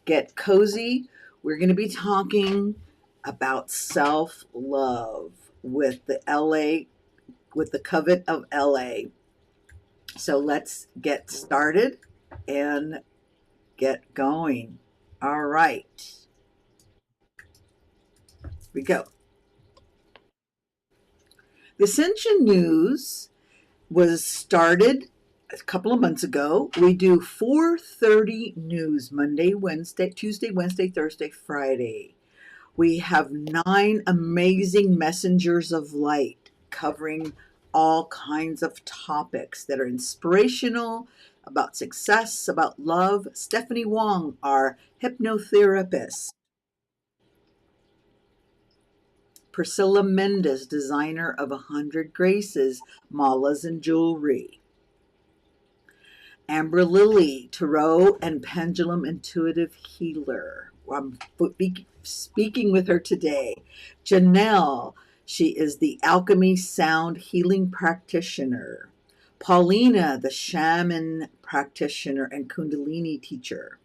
get cozy. We're going to be talking about self love with the LA, with the covet of LA. So let's get started and get going. All right, here we go. The Ascension News was started a couple of months ago. We do 4:30 news Monday, Wednesday, Tuesday, Wednesday, Thursday, Friday. We have 9 amazing messengers of light covering all kinds of topics that are inspirational, about success, about love. Stephanie Wong, our hypnotherapist. Priscilla Mendez, designer of 100 Graces, malas, and jewelry. Amber Lilly, tarot and pendulum intuitive healer. I'm speaking with her today. Janelle, she is the alchemy sound healing practitioner. Paulina, the shaman practitioner and kundalini teacher.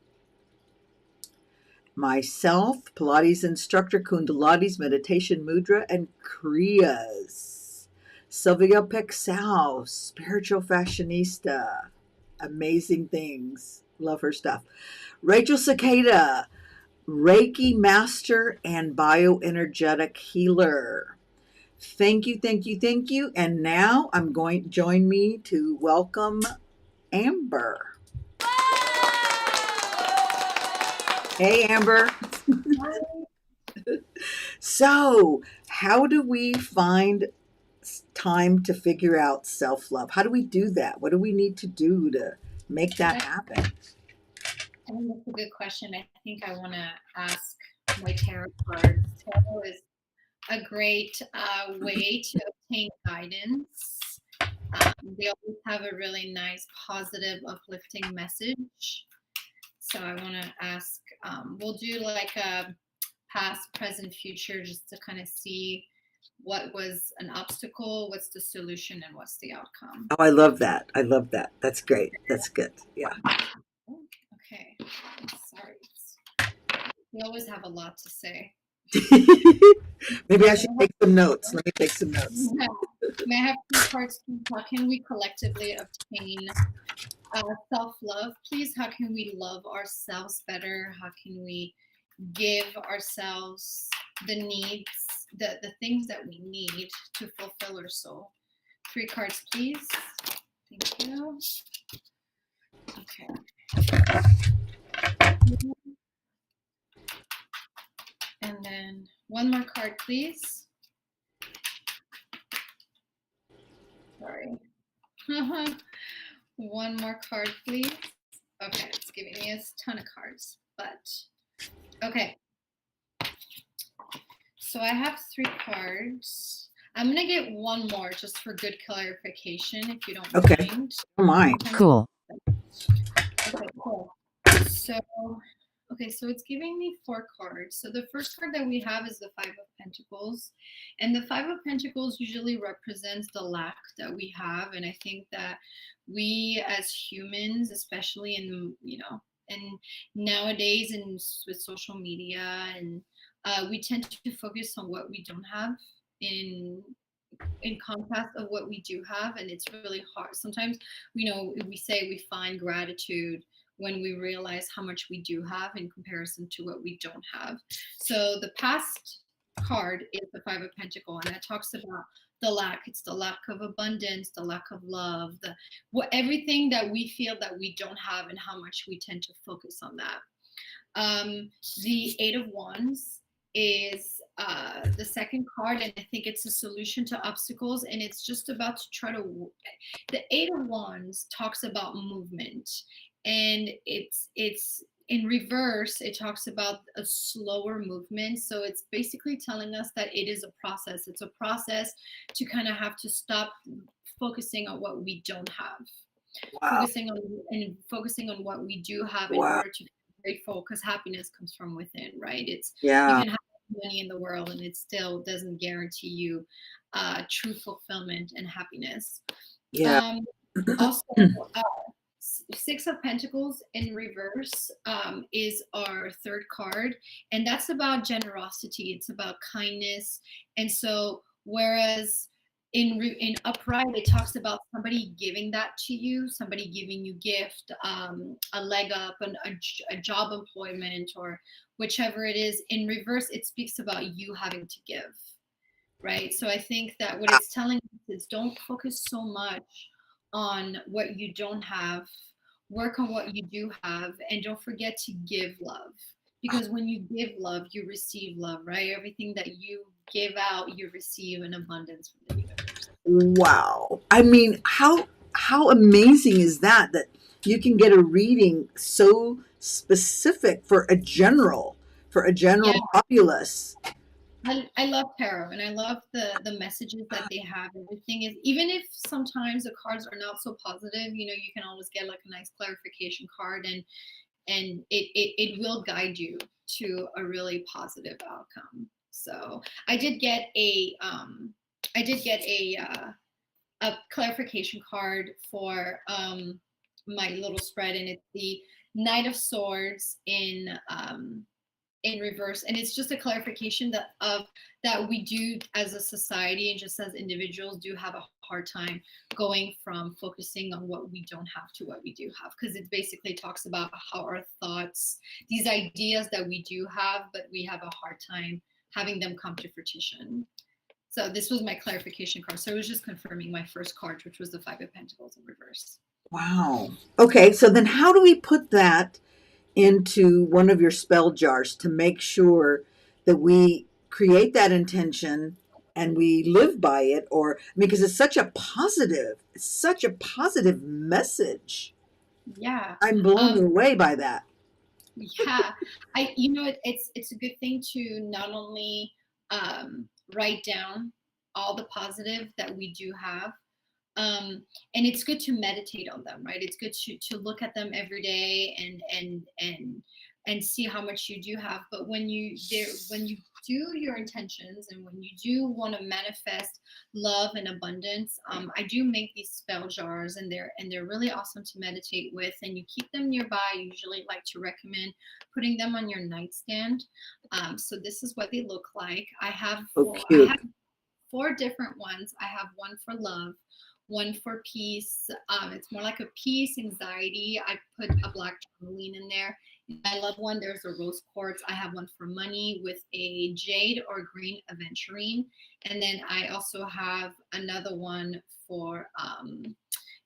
Myself, Pilates instructor, Kundalini's meditation mudra, and Kriyas. Sylvia Pexau, spiritual fashionista. Amazing things. Love her stuff. Rachel Cicada, Reiki master and bioenergetic healer. Thank you, thank you, thank you. And now I'm going to join me to welcome Amber. Hey, Amber. So, how do we find time to figure out self-love? How do we do that? What do we need to do to make that happen? I think that's a good question. I think I want to ask my tarot cards. Tarot is a great way to obtain guidance. They always have a really nice, positive, uplifting message. So I want to ask, we'll do like a past, present, future, just to kind of see what was an obstacle, what's the solution, and what's the outcome. Oh, I love that. I love that. That's great. That's good. Yeah. Okay. Sorry. We always have a lot to say. Maybe I should take some notes. Let me take some notes. Yeah. May I have 2 cards? How can we collectively obtain self-love, please? How can we love ourselves better? How can we give ourselves the needs, the things that we need to fulfill our soul? 3 cards, please. Thank you. Okay. And then 1 more card, please. Sorry. 1 more card, please. Okay, it's giving me a ton of cards, but okay. So I have 3 cards. I'm gonna get 1 more just for good clarification, if you don't mind. Don't mind. Cool. Okay, cool. So it's giving me 4 cards. So the first card that we have is the 5 of Pentacles. And the 5 of Pentacles usually represents the lack that we have. And I think that we as humans, especially in, and nowadays and with social media, and we tend to focus on what we don't have in contrast of what we do have. And it's really hard. Sometimes, we say we find gratitude when we realize how much we do have in comparison to what we don't have. So the past card is the 5 of Pentacles, and that talks about the lack. It's the lack of abundance, the lack of love, everything that we feel that we don't have, and how much we tend to focus on that. The 8 of Wands is the second card, and I think it's a solution to obstacles, and it's just about to try to. The 8 of Wands talks about movement, and it's in reverse. It talks about a slower movement, so it's basically telling us that it is a process. It's a process to kind of have to stop focusing on what we don't have. Wow. Focusing on what we do have in Wow. order to be grateful, because happiness comes from within, right? You Yeah. can have money in the world, and it still doesn't guarantee you true fulfillment and happiness. Yeah. Also, Six of Pentacles in reverse is our third card, and that's about generosity. It's about kindness. And so, whereas in upright, it talks about somebody giving that to you, somebody giving you gift, a leg up, a job employment, or whichever it is. In reverse, it speaks about you having to give, right? So I think that what it's telling us is don't focus so much on what you don't have, work on what you do have, and don't forget to give love. Because when you give love, you receive love, right? Everything that you give out, you receive in abundance from the universe. Wow. I mean, how amazing is that you can get a reading so specific for a Yeah, general populace. I love tarot, and I love the messages that they have. Everything is, even if sometimes the cards are not so positive, you can always get like a nice clarification card, and it will guide you to a really positive outcome. So I did get a clarification card for my little spread, and it's the Knight of Swords in reverse, and it's just a clarification that we do as a society and just as individuals do have a hard time going from focusing on what we don't have to what we do have, because it basically talks about how our thoughts, these ideas that we do have, but we have a hard time having them come to fruition. So this was my clarification card. So it was just confirming my first card, which was the Five of Pentacles in reverse. Wow. Okay, so then how do we put that into one of your spell jars to make sure that we create that intention and we live by it? Or because it's such a positive message. Yeah. I'm blown away by that. Yeah, it's a good thing to not only write down all the positive that we do have, and it's good to meditate on them, right? It's good to look at them every day and see how much you do have. But when you do your intentions, and when you do want to manifest love and abundance, I do make these spell jars, and they're really awesome to meditate with, and you keep them nearby. I usually like to recommend putting them on your nightstand. So this is what they look like. So I cute. have four different ones. I have one for love, one for peace. It's more like a peace anxiety. I put a black tourmaline in there. I love one. There's a rose quartz. I have one for money with a jade or green aventurine, and then I also have another one for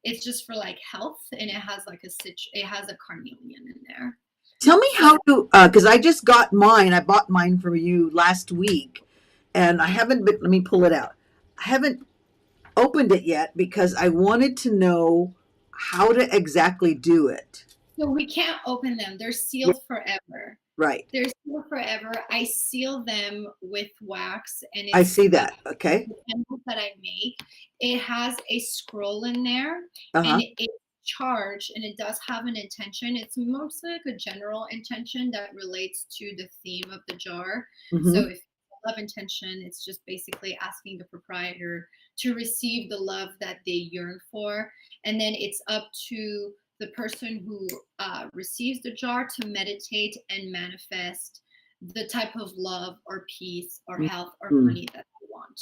it's just for like health, and it has like it has a carnelian in there. Tell me So how to, because I just got mine. I bought mine from you last week, and I haven't been, let me pull it out. I haven't opened it yet because I wanted to know how to exactly do it. so we can't open them. They're Yeah, sealed forever. right. They're sealed forever. I seal them with wax, and I it's see that. Okay. the candles that I make. It has a scroll in there, and Uh-huh. it's charged, and it does have an intention. It's mostly like a general intention that relates to the theme of the jar. So Mm-hmm. if love intention, it's just basically asking the proprietor to receive the love that they yearn for, and then it's up to the person who receives the jar to meditate and manifest the type of love or peace or health or Mm-hmm. money that they want.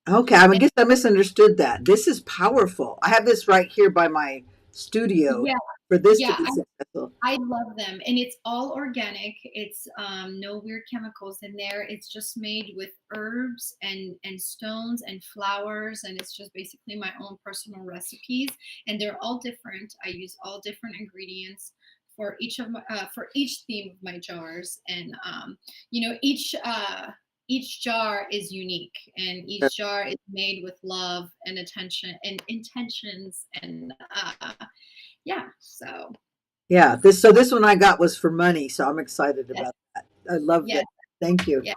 Okay, I And guess I misunderstood that. This is powerful. I have this right here by my studio yeah, for this to yeah, be successful. I love them, and it's all organic. It's no weird chemicals in there. It's just made with herbs and stones and flowers, and it's just basically my own personal recipes, and they're all different. I use all different ingredients for each theme of my jars, and each jar is unique, and each jar is made with love and attention and intentions, and yeah, so. Yeah, this one I got was for money, so I'm excited Yes, about that. I love that. yes, Thank you. yeah,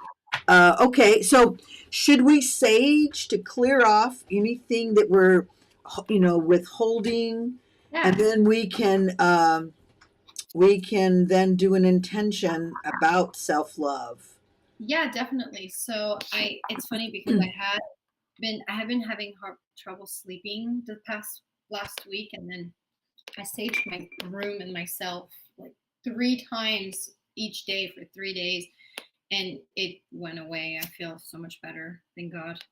Okay, so should we sage to clear off anything that we're, withholding, and yeah, then we can then do an intention about self love. yeah, definitely. So it's funny because I have been having hard trouble sleeping the past last week, and then I sage my room and myself like 3 times each day for 3 days, and it went away. I feel so much better. Thank God.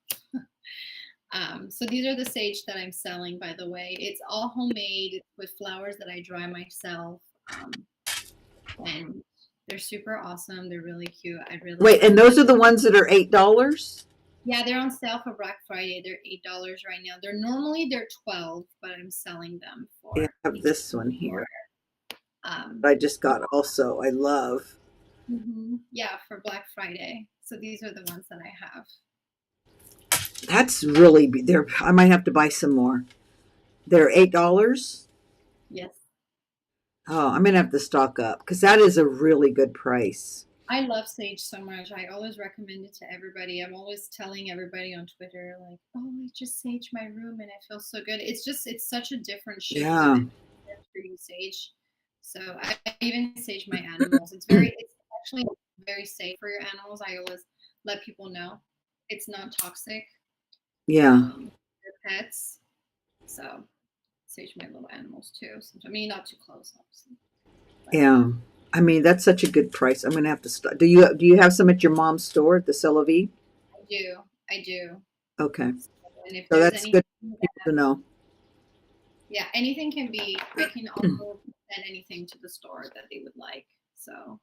So these are the sage that I'm selling, by the way. It's all homemade with flowers that I dry myself. And they're super awesome. They're really cute. I'd really Wait, and those are the ones that are $8? Yeah, they're on sale for Black Friday. They're $8 right now. They're 12, but I'm selling them Yeah, for I have this one here. um I just got also. I love. yeah, for Black Friday. So these are the ones that I have. That's really there. I might have to buy some more. They're $8. Yes. Oh, I'm gonna have to stock up because that is a really good price. I love sage so much. I always recommend it to everybody. I'm always telling everybody on Twitter, like, oh, I just sage my room and I feel so good. It's such a different shift Yeah. for you sage. So I even sage my animals. It's actually very safe for your animals. I always let people know it's not toxic. Yeah. Your pets. So sage my little animals too. Sometimes, I mean, not too close, obviously. Yeah. I mean, that's such a good price. I'm gonna have to start. Do you have some at your mom's store at the ZELLE? I do. I do. Okay. And if So there's that's anything good for people to know. yeah, anything can be. I can also send anything to the store that they would like. So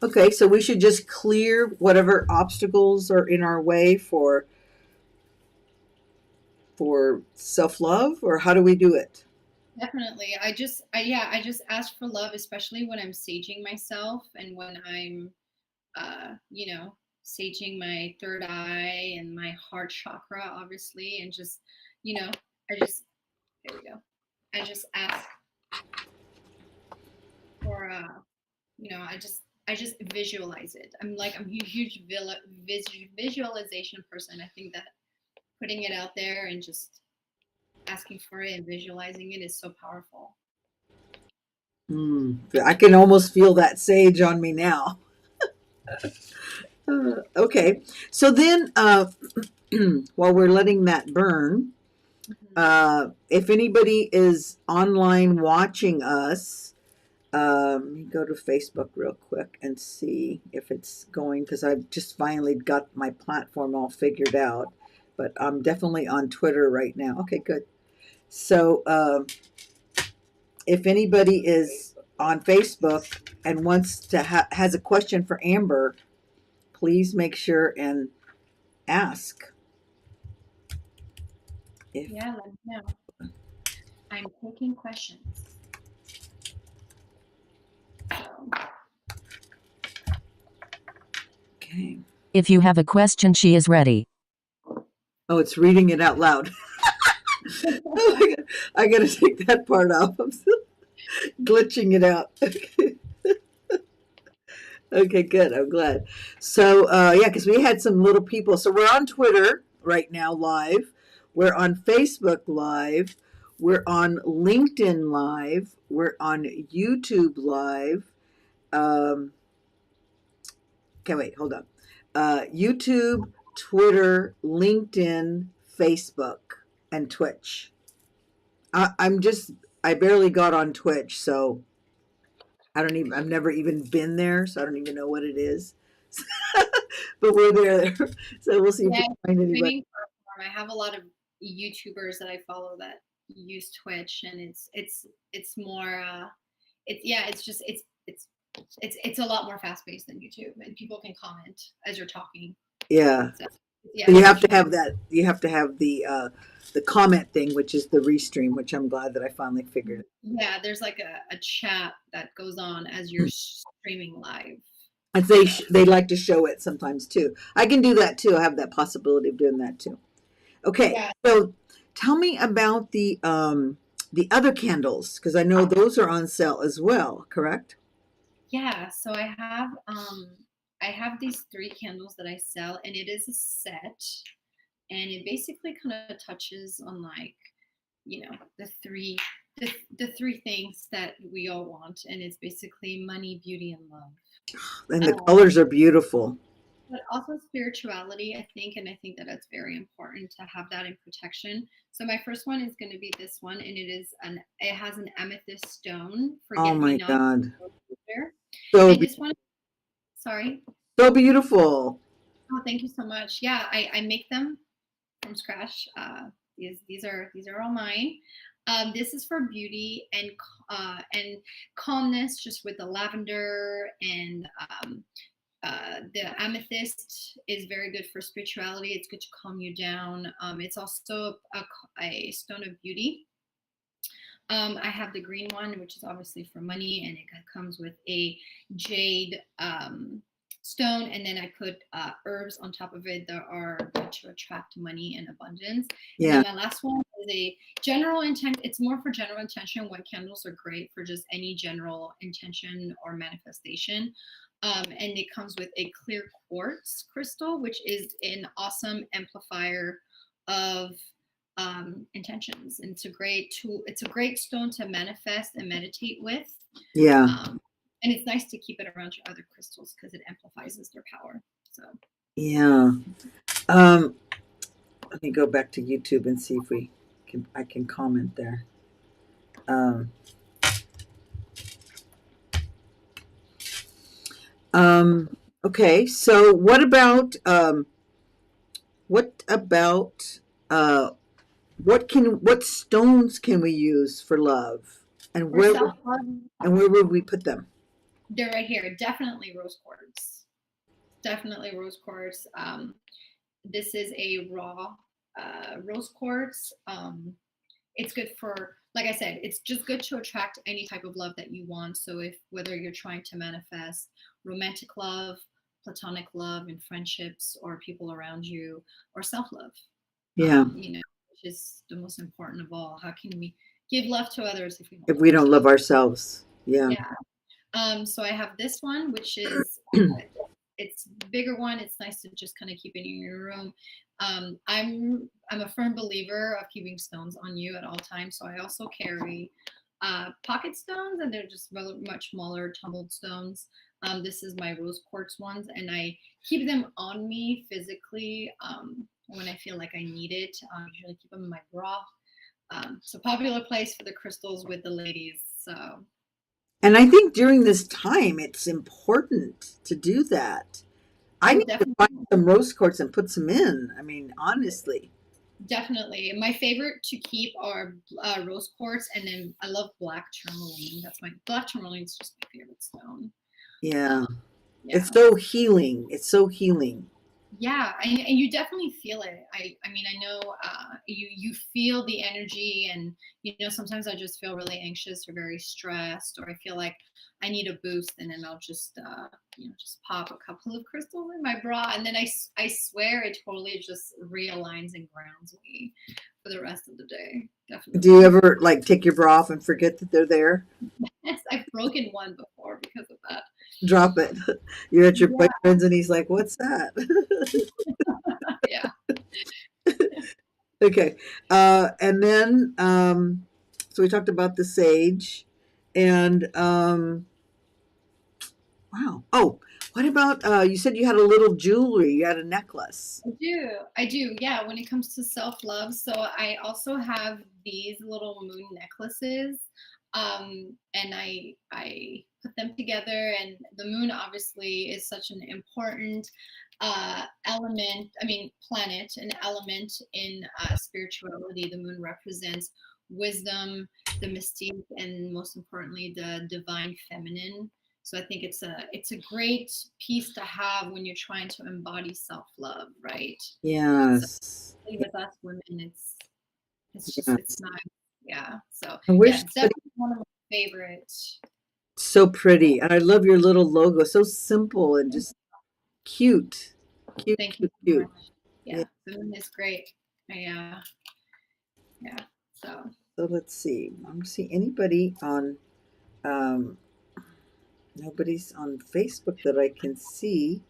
Okay, so we should just clear whatever obstacles are in our way for self-love, or how do we do it? definitely, I just ask for love, especially when I'm saging myself and when I'm, saging my third eye and my heart chakra, obviously, and just, you know, I just there we go. I just ask for, I just visualize it. I'm a huge visualization person. I think that putting it out there and just asking for it and visualizing it is so powerful. I can almost feel that sage on me now. Okay, so then while we're letting that burn, if anybody is online watching us, let me go to Facebook real quick and see if it's going, because I've just finally got my platform all figured out. But I'm definitely on Twitter right now. Okay, good. So if anybody is on Facebook and wants to has a question for Amber, please make sure and ask. Yeah, let me know. I'm taking questions. So. Okay. If you have a question, she is ready. Oh, it's reading it out loud. Oh my God. I got to take that part off. I'm still glitching it out. Okay, good. I'm glad. So, yeah, because we had some little people. So we're on Twitter right now live. We're on Facebook live. We're on LinkedIn live. We're on YouTube live. Okay, wait, hold on. YouTube, Twitter, LinkedIn, Facebook, and Twitch. I barely got on Twitch, so I've never even been there, so I don't even know what it is. But we're there. So we'll see if we Yeah, can find anybody. I have a lot of YouTubers that I follow that use Twitch, and it's more it's a lot more fast paced than YouTube, and people can comment as you're talking. Yeah. So, So you have to have that. You have to have the comment thing, which is the restream, which I'm glad that I finally figured it. Yeah, there's like a chat that goes on as you're streaming live. And they like to show it sometimes too. I can do that too. I have that possibility of doing that too. Okay, Yeah. so tell me about the other candles, because I know those are on sale as well. Correct? Yeah, so I have these 3 candles that I sell, and it is a set, and it basically kind of touches on, like, the three things that we all want, and it's basically money, beauty, and love. And the colors are beautiful. but also spirituality, I think, and I think that it's very important to have that in protection. So my first one is going to be this one, and it has an amethyst stone, Oh forget me my not. God. There. So, And this one, sorry. so beautiful. Oh, thank you so much. Yeah, I make them from scratch. These are all mine. This is for beauty and calmness, just with the lavender and the amethyst is very good for spirituality. It's good to calm you down. It's also a stone of beauty. I have the green one, which is obviously for money, and it comes with a jade stone, and then I put herbs on top of it that are good to attract money and abundance. Yeah. And then my last one is a general intent. It's more for general intention. White candles are great for just any general intention or manifestation. And it comes with a clear quartz crystal, which is an awesome amplifier of intentions. And it's a great tool. It's a great stone to manifest and meditate with. Yeah. And it's nice to keep it around your other crystals because it amplifies their power. So Yeah. Let me go back to YouTube and see if I can comment there. Okay. So what what stones can we use for love, and for self-love, where would we put them? they're right here. Definitely rose quartz. Definitely rose quartz. This is a raw rose quartz. It's good for, like I said, it's just good to attract any type of love that you want. So whether you're trying to manifest romantic love, platonic love in friendships or people around you, or self-love, Yeah. which is the most important of all. How can we give love to others if we don't love ourselves? Yeah. Yeah. So I have this one, which is it's a bigger one. It's nice to just kind of keep it in your room. I'm a firm believer of keeping stones on you at all times. So I also carry pocket stones, and they're just much smaller tumbled stones. This is my rose quartz ones, and I keep them on me physically when I feel like I need it. I usually keep them in my bra. It's a popular place for the crystals with the ladies. So. And I think during this time, it's important to do that. I need to find some rose quartz and put some in. I mean, honestly. Definitely. My favorite to keep are rose quartz, and then I love black tourmaline. Black tourmaline is just my favorite stone. Yeah. It's so healing. It's so healing. Yeah, and you definitely feel it. I mean, I know you feel the energy, and sometimes I just feel really anxious or very stressed, or I feel like I need a boost, and then I'll just just pop a couple of crystals in my bra, and then I swear it totally just realigns and grounds me for the rest of the day. Definitely. Do you ever take your bra off and forget that they're there? Yes, I've broken one before because of that. Drop it. You're at your boyfriend's and he's like, "What's that?" Yeah. Okay. And then so we talked about the sage, and wow. Oh, what about you said you had a little jewelry, you had a necklace. I do. Yeah, when it comes to self-love. So I also have these little moon necklaces. And I put them together, and the moon obviously is such an important planet, an element in spirituality. The moon represents wisdom, the mystique, and most importantly, the divine feminine. So I think it's a great piece to have when you're trying to embody self-love, right? Yes. So, with us women, it's just it's not. Yeah. So it's definitely one of my favorites. So pretty, and I love your little logo. So simple and just cute. Thank you so much. Yeah, the moon is great. Yeah. So let's see. I don't see anybody on. Nobody's on Facebook that I can see.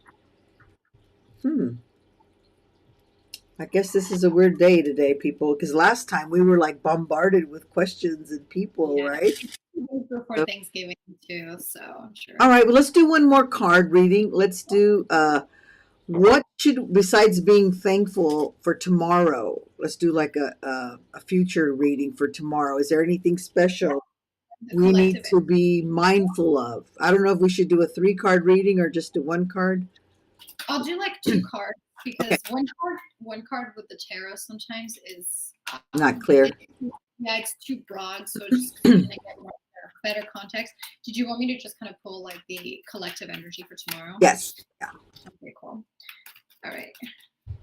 I guess this is a weird day today, people, because last time we were bombarded with questions and people, right? Before Thanksgiving too, so I'm sure. All right, well, let's do one more card reading. Let's do What should, besides being thankful for tomorrow, let's do like a future reading for tomorrow. Is there anything special The we need collective. to be mindful of? I don't know if we should do a 3-card reading or just do 1 card. I'll do like 2 cards because Okay. one card with the tarot sometimes is Not clear. yeah, it's too broad, so just kind of get more better context. Did you want me to just kind of pull like the collective energy for tomorrow? Yes. Yeah. Okay, cool. All right.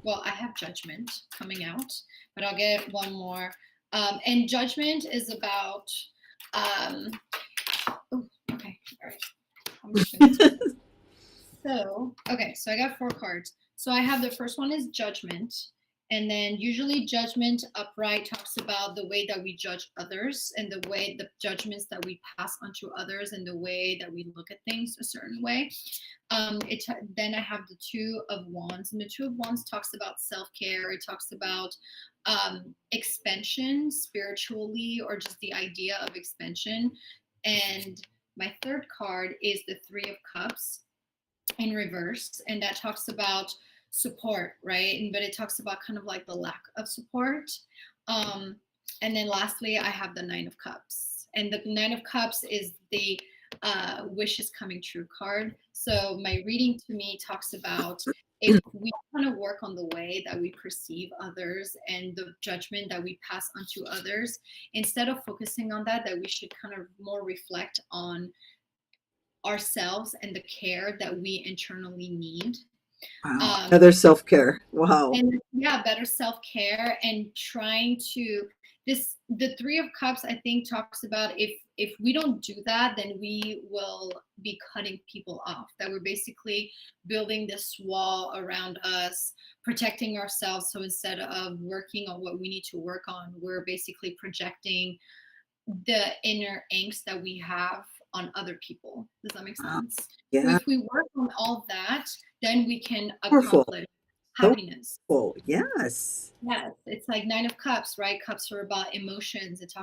Well, I have Judgment coming out, but I'll get one more. And Judgment is about. Oh, okay. All right. I'm just gonna So, okay, so I got 4 cards. So I have the first one is Judgment. And then usually Judgment upright talks about the way that we judge others and the way the judgments that we pass on to others and the way that we look at things a certain way. Then I have the 2 of Wands, and the 2 of Wands talks about self-care. It talks about expansion spiritually, or just the idea of expansion. And my 3rd card is the 3 of Cups in reverse, and that talks about support, right? But it talks about kind of like the lack of support. And then lastly, I have the 9 of Cups, and the 9 of Cups is the wishes coming true card. So my reading to me talks about if we kind of work on the way that we perceive others and the judgment that we pass on to others, instead of focusing on that we should kind of more reflect on ourselves and the care that we internally need. Wow. Another self-care. Wow. And yeah, better self-care and trying to the 3 of Cups I think talks about if we don't do that, then we will be cutting people off, that we're basically building this wall around us, protecting ourselves. So instead of working on what we need to work on, we're basically projecting the inner angst that we have on other people. Does that make sense? Yeah. So if we work on all that, then we can Powerful. accomplish happiness. Oh, yes. Yes, it's like 9 of Cups, right? Cups are about emotions. It's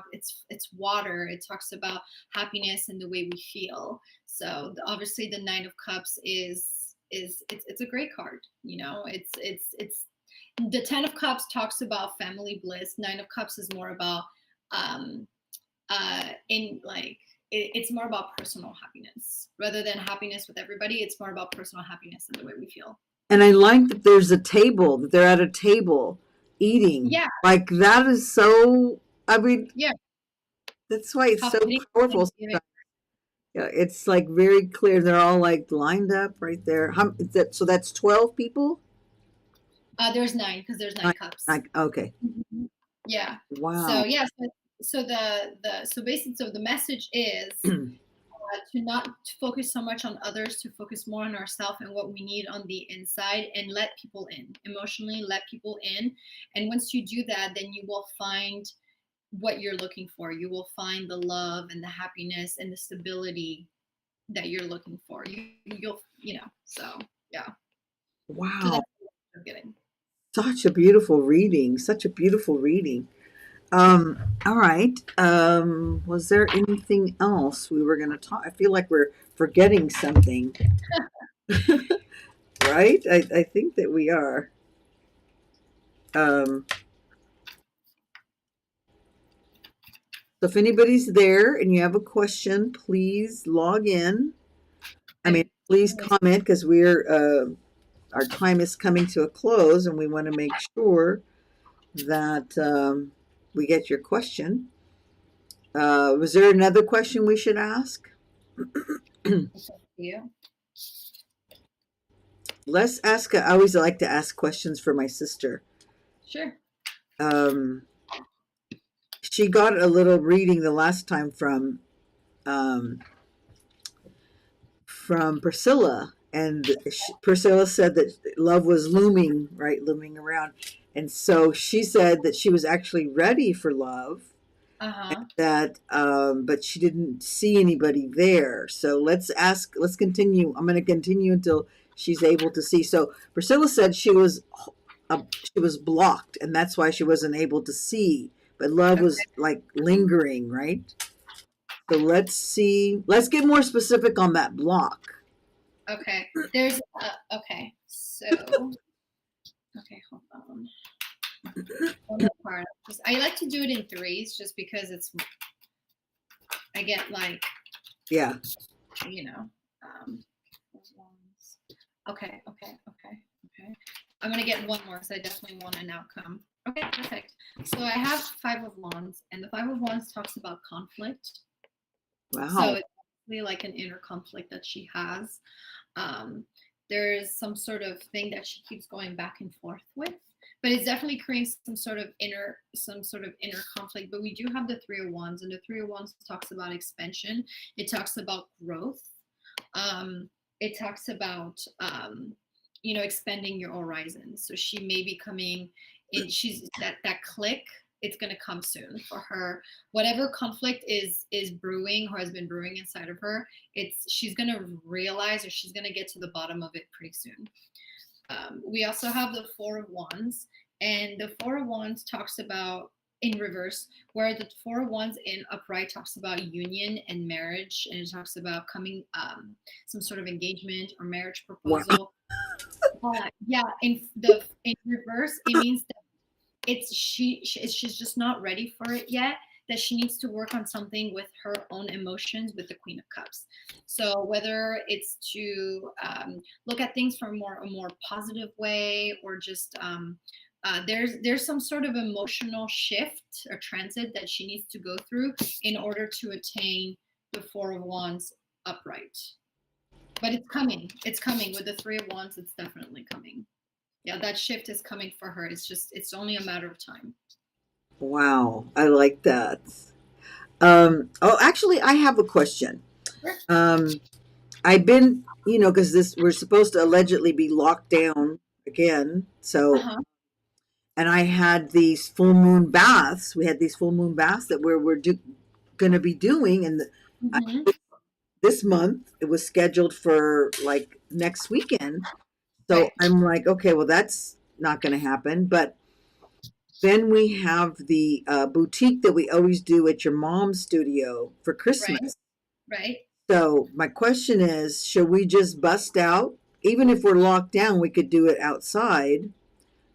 water. It talks about happiness and the way we feel. So obviously, the 9 of Cups is it's a great card. You know, it's the 10 of Cups talks about family bliss. 9 of Cups is more about it's more about personal happiness rather than happiness with everybody. It's more about personal happiness and the way we feel. And I like that there's a table, that they're at a table eating. Yeah. Like that is so, I mean, yeah, that's why it's so powerful. Yeah, it's like very clear. They're all like lined up right there. So that's 12 people? There's 9 because there's 9 cups. Okay. Mm-hmm. Yeah. Wow. So yeah, so the message is to not focus so much on others, to focus more on ourselves and what we need on the inside, and let people in emotionally. Let people in, and once you do that, then you will find what you're looking for. You will find the love and the happiness and the stability that you're looking for. You'll so yeah. Wow. So that's what I'm getting. Such a beautiful reading. Such a beautiful reading. All right. Was there anything else we were going to talk? I feel like we're forgetting something. Right? I think that we are. So if anybody's there and you have a question, please log in. I mean, please comment, because our time is coming to a close and we want to make sure that we get your question. Was there another question we should ask? Yeah. Let's ask. I always like to ask questions for my sister. Sure. She got a little reading the last time from Priscilla, and Priscilla said that love was looming around, and so she said that she was actually ready for love. That but she didn't see anybody there. So let's continue. I'm going to continue until she's able to see. So Priscilla said she was blocked, and that's why she wasn't able to see, but love was like lingering, right? So let's get more specific on that block. Okay. There's okay. So, okay, hold on. One more part. I like to do it in threes just because I get like, Yeah. you know, okay. I'm going to get one more because I definitely want an outcome. Okay, perfect. So I have Five of Wands, and the Five of Wands talks about conflict. Wow. So it's really like an inner conflict that she has. There's some sort of thing that she keeps going back and forth with, but it's definitely creating some sort of inner conflict. But we do have the Three of Wands, and the Three of Wands talks about expansion. It talks about growth. It talks about expanding your horizons. So she may be coming in. She's that click. It's going to come soon for her. Whatever conflict is brewing or has been brewing inside of her, she's going to realize, or she's going to get to the bottom of it pretty soon. We also have the Four of Wands, and the Four of Wands talks about in reverse, where the Four of Wands in upright talks about union and marriage, and it talks about coming some sort of engagement or marriage proposal. Wow. Yeah, in reverse, it means that she's just not ready for it yet, that she needs to work on something with her own emotions with the Queen of Cups. So whether it's to look at things from a more positive way, or just there's some sort of emotional shift or transit that she needs to go through in order to attain the Four of Wands upright. But it's coming with the Three of Wands. It's definitely coming. Yeah, that shift is coming for her. It's only a matter of time. Wow, I like that. Actually, I have a question. Sure. I've been, because we're supposed to allegedly be locked down again. So, and I had these full moon baths. We had these full moon baths that we're going to be doing, and this month it was scheduled for like next weekend. So Right. I'm like, okay, well, that's not going to happen. But then we have the boutique that we always do at your mom's studio for Christmas. Right. So my question is, should we just bust out? Even if we're locked down, we could do it outside.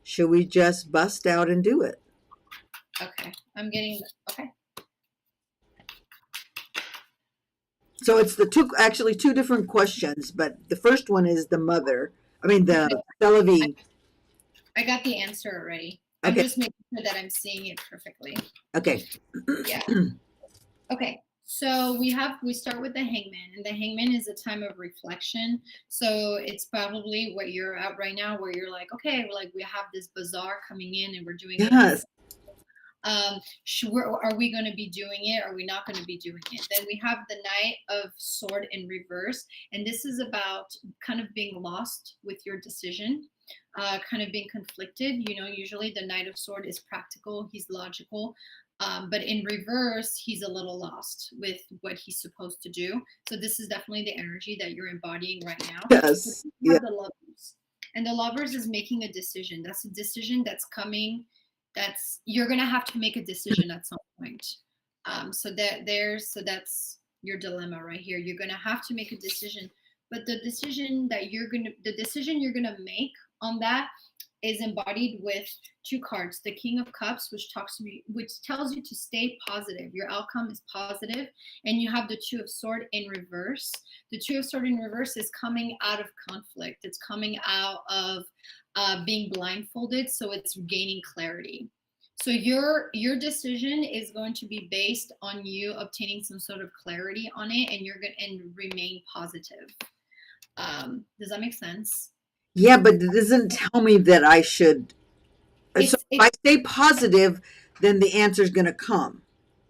Should we just bust out and do it? Okay. Okay. So it's two different questions, but the first one is the Celevi. I got the answer already. I'm just making sure that I'm seeing it perfectly. Okay. Yeah. Okay. So we start with the Hangman, and the Hangman is a time of reflection. So it's probably what you're at right now, where you're like, okay, like we have this bazaar coming in, and we're doing yes. Are we going to be doing it? Are we not going to be doing it? Then we have the Knight of Sword in reverse, and this is about kind of being lost with your decision, kind of being conflicted. Usually the Knight of Sword is practical, he's logical, but in reverse, he's a little lost with what he's supposed to do. So this is definitely the energy that you're embodying right now. Yes. You have the Lovers, and the Lovers is making a decision. That's a decision that's coming. You're gonna have to make a decision at some point. So that's your dilemma right here. You're gonna have to make a decision, but the decision you're gonna make on that is embodied with two cards: the King of Cups, which tells you to stay positive. Your outcome is positive, and you have the Two of Swords in reverse. The Two of Swords in reverse is coming out of conflict. It's coming out of being blindfolded, so it's gaining clarity. So your decision is going to be based on you obtaining some sort of clarity on it, and remain positive. Does that make sense? Yeah, but it doesn't tell me that I should. So if I stay positive, then the answer is going to come.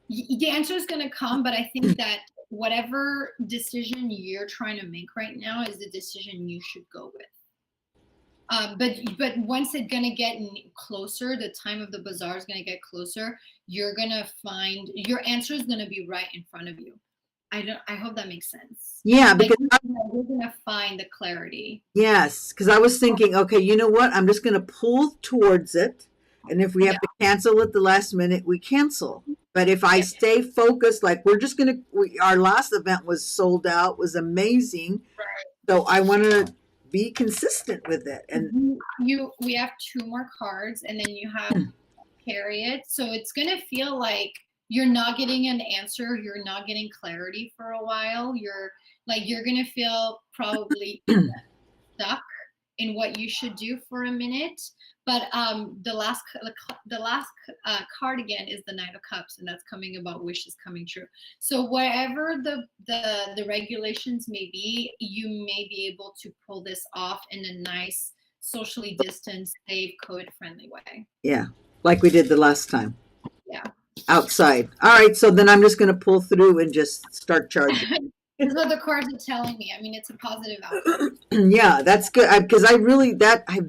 The answer is going to come, but I think that whatever decision you're trying to make right now is the decision you should go with. But once it's gonna get closer, the time of the bazaar is gonna get closer. You're gonna find your answer is gonna be right in front of you. I hope that makes sense. Yeah, because we're gonna find the clarity. Yes, because I was thinking, okay, you know what? I'm just gonna pull towards it, and if we have to cancel at the last minute, we cancel. But if I stay focused, like our last event was sold out, was amazing. Right. So I want to be consistent with it. And we have 2 more cards, and then you have Chariot. So it's gonna feel like you're not getting an answer, you're not getting clarity for a while. You're gonna feel probably stuck in what you should do for a minute. But the last card again is the Knight of Cups, and that's coming about wishes coming true. So wherever the regulations may be, you may be able to pull this off in a nice, socially distanced, safe, COVID-friendly way. yeah, like we did the last time. Yeah. Outside. All right, so then I'm just going to pull through and just start charging. That's what the cards are telling me. I mean, it's a positive outcome. Yeah, that's good, because I've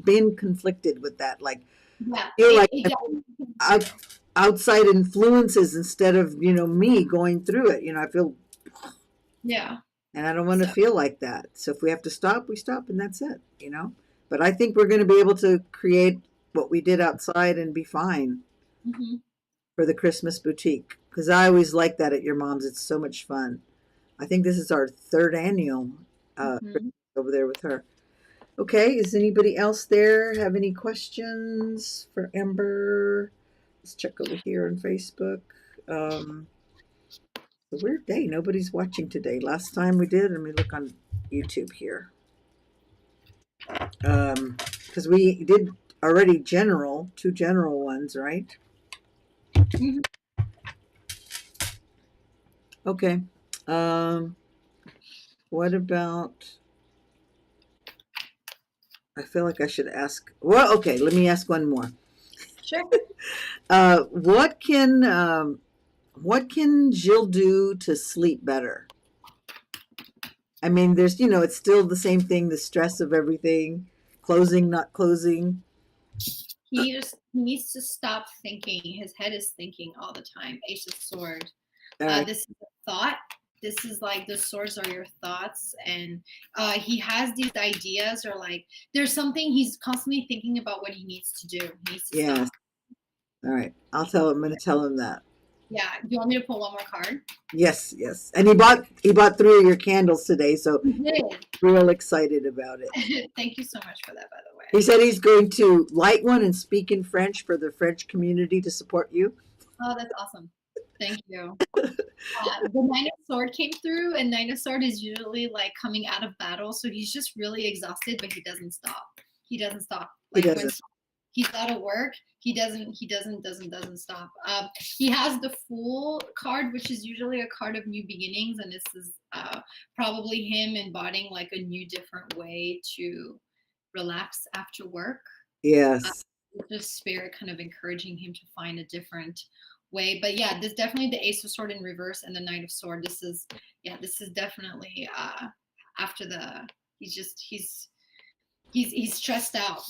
been conflicted with that. Like, Yeah, I feel like outside influences instead of me going through it. I feel, yeah, and I don't want to feel like that. So if we have to stop, we stop, and that's it. But I think we're going to be able to create what we did outside and be fine for the Christmas boutique, because I always like that at your mom's. It's so much fun. I think this is our 3rd annual over there with her. Okay, is anybody else there have any questions for Ember? Let's check over here on Facebook. It's a weird day. Nobody's watching today. Last time we did, let me look on YouTube here. Because we did already 2 general ones, right? Okay. What about, I feel like I should ask, well, okay, let me ask one more. Sure. What can Jill do to sleep better? I mean, there's, it's still the same thing, the stress of everything, closing, not closing. He just needs to stop thinking. His head is thinking all the time. Ace of Sword. This is a thought. This is like the swords are your thoughts, and he has these ideas, or like there's something he's constantly thinking about what he needs to do. He needs to stop. All right, I'm going to tell him that. Yeah. Do you want me to pull one more card? Yes. And he bought 3 of your candles today, so he's real excited about it. Thank you so much for that, by the way. He said he's going to light one and speak in French for the French community to support you. Oh, that's awesome. Thank you. The Knight of Sword came through, and Knight of Sword is usually like coming out of battle, so he's just really exhausted, but he doesn't stop. Like when he's out of work, he doesn't stop. He has the Fool card, which is usually a card of new beginnings, and this is probably him embodying like a new, different way to relax after work. Yes. Just spirit kind of encouraging him to find a different way. But yeah, this definitely the Ace of Sword in reverse and the Knight of Sword. This is definitely after he's stressed out.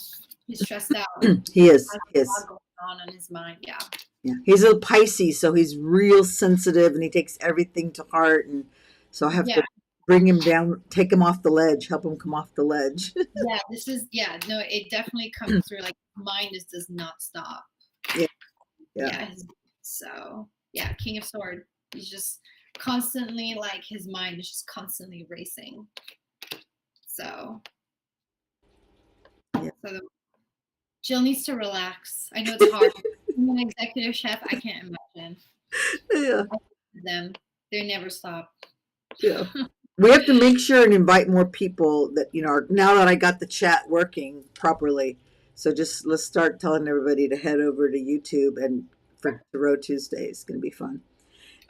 He's stressed out. He is. He has a lot going on his mind. Yeah. He's a Pisces, so he's real sensitive, and he takes everything to heart, and so I have to bring him down, take him off the ledge, help him come off the ledge. It definitely comes through. Like, mind does not stop. So King of Sword, he's just constantly, like, his mind is just constantly racing. So Jill needs to relax. I know it's hard. I'm an executive chef. I can't imagine. Yeah. They never stop. Yeah. We have to make sure and invite more people that, now that I got the chat working properly. So just let's start telling everybody to head over to YouTube and for Tarot Tuesday. It's going to be fun.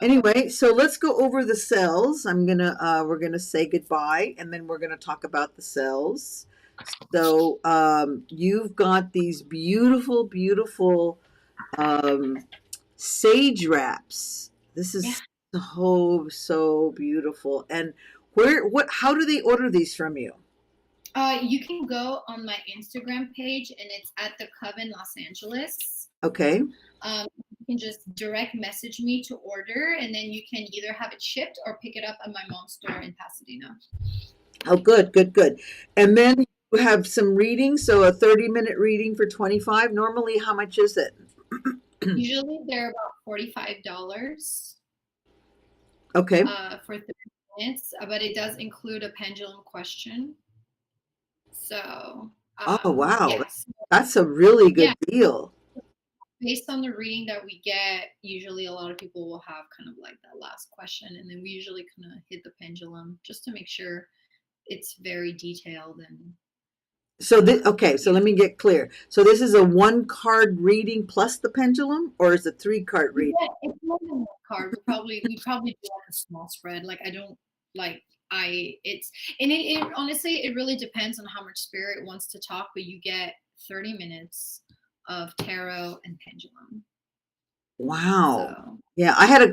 Anyway, so let's go over the cells. We're going to say goodbye, and then we're going to talk about the cells. So you've got these beautiful, beautiful sage wraps. This is so beautiful. And how do they order these from you? You can go on my Instagram page, and it's at the Coven Los Angeles. Okay. You can just direct message me to order, and then you can either have it shipped or pick it up at my mom's store in Pasadena. Oh, good. And then you have some readings, so a 30-minute reading for $25. Normally, how much is it? Usually, they're about $45. Okay. For 30 minutes, but it does include a pendulum question. So, Oh, wow. yes. That's a really Yeah, good deal. based on the reading that we get, usually a lot of people will have kind of like that last question, and then we usually kind of hit the pendulum just to make sure it's very detailed and So okay, so you know. let me get clear. So this is a one card reading plus the pendulum, or is it three card reading? Yeah, it's more than one card. We probably do like a small spread. Like I don't like I it's and it honestly it really depends on how much spirit wants to talk, but you get 30 minutes of tarot and pendulum. Wow. So Yeah, I had a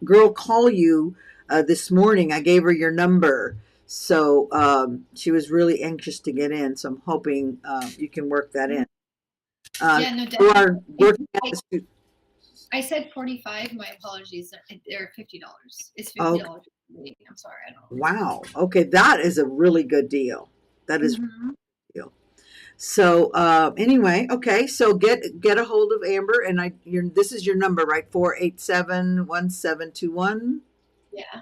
girl call you this morning. I gave her your number. So she was really anxious to get in. So I'm hoping you can work that in. yeah, no, You definitely. are working at the I said 45. My apologies. They're $50. It's oh, $50. I'm sorry. I don't know. wow. Okay, that is a really good deal. That is a Hmm. good deal. So anyway, okay. So get a hold of Amber, and this is your number, right? 487-1721. Yeah.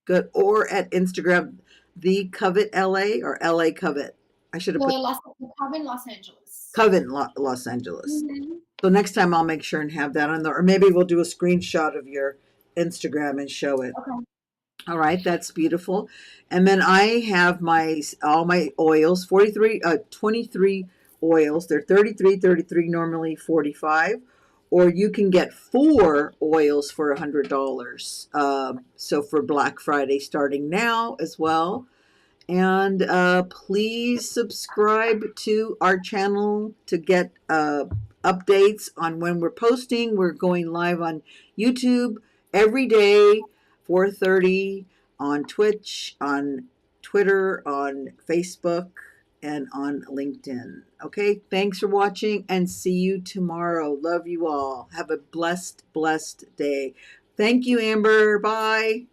Good. Or at Instagram, the Covet LA or LA Covet. I should have put The Coven, Los Angeles. Covet Los Angeles. Hmm. So next time I'll make sure and have that on there, or maybe we'll do a screenshot of your Instagram and show it. Okay. All right, that's beautiful. And then I have all my oils, 23 oils. They're 33, normally 45. Or you can get 4 oils for $100. So for Black Friday starting now as well. And please subscribe to our channel to get updates on when we're posting. We're going live on YouTube every day, 4:30, on Twitch, on Twitter, on Facebook, and on LinkedIn. Okay, thanks for watching and see you tomorrow. Love you all. Have a blessed day. Thank you, Amber. Bye.